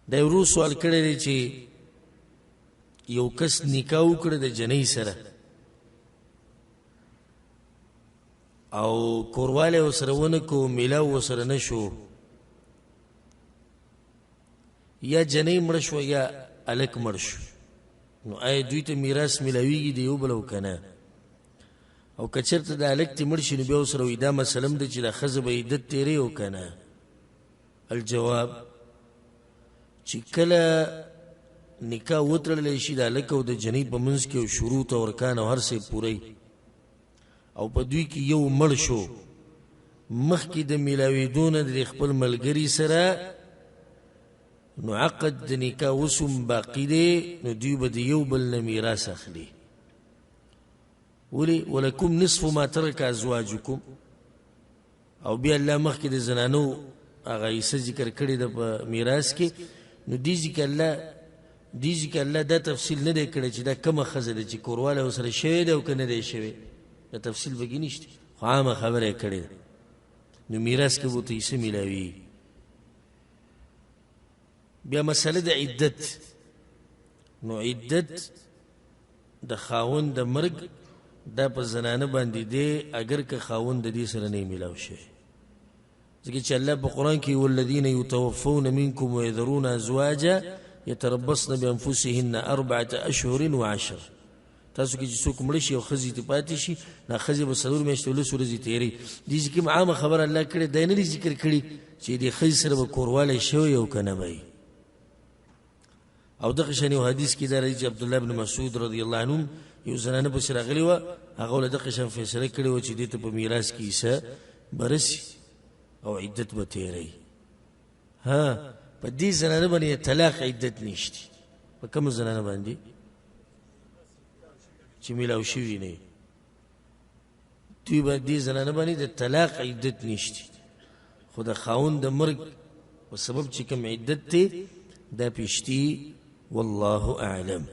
دا یو روز سوال کړی دی چې یو کس نکاح وکړه د جنۍ سره او کورواله ورسره ونه کو میلاو ورسره نه شو یا جنۍ مړه شوه یا هلک مړ شو نو آیا دوی ته میراث میلاویږي د یو بل او که نه او که چېرته د هلک دې مړ شي نو بیا ورسره وایي دا مسلم ده چې دا ښځه به عدت تېروي او که نه الجواب چې کله نکاح وتړلی شي د هلک او د جنۍ په منځ کې او شروط او ارکان او هر څه پوری او په دوی کې یو مړ شو مخکې د میلاوېدو نه د خپل ملګري سره نو عقد د نکاح وسوم باقي دی نو دوی به د یو بل نه میراث اخلي ولې ولکم نصف ما ترک ازواجکم او بیا الله مخکې د زنانو هغه حصه ذکر کړې ده په میراث کې نو دې ځکه الله دا تفصیل نه دی کړی چې دا کومه ښځه ده چې کورواله ورسره شوې ده او که نه دی شوې دا تفصیل پکې نشته خو عامه خبره یې کړې ده نو میراث کې به ورته حصه میلاوي بیا مسله د عدت نو عدت د خاوند د مرګ دا په زنانه باندې دی اگر که خاوند د دې سره نه میلاو شي ځکه چې الله په قرآن کې والذین یتوفون منکم ویذرون ازواجا یتربصن بانفسهن 4 اشهر و10 تاسو کې چې څوک مړ شي او ښځې ته پاتې شي دا ښځې به 4 میاشتې 12 ورځې تېروي دې کې عامه خبره الله کړې دی نه ذکر کړي چې دې ښځې سره به کوروالی شوی او که نه به او دغه شان یو حدیث کې دا راځي چې عبدالله بن مسعود رضی الله عنه یو زنانه پسې راغلې وه هغه له دغه شان فیصله کړې وه چې دې ته په میراث کې حصه به رسي او عدت به تېروي ها په دې زنانه باندې طلاق عدت نشته په کومه زنانه باندې چې میلاو شوي نه دوی به دې زنانه باندې د طلاق عدت نشته خو د خاوند د مرګ په سبب چې کوم عدت دی دا پیشتي والله اعلم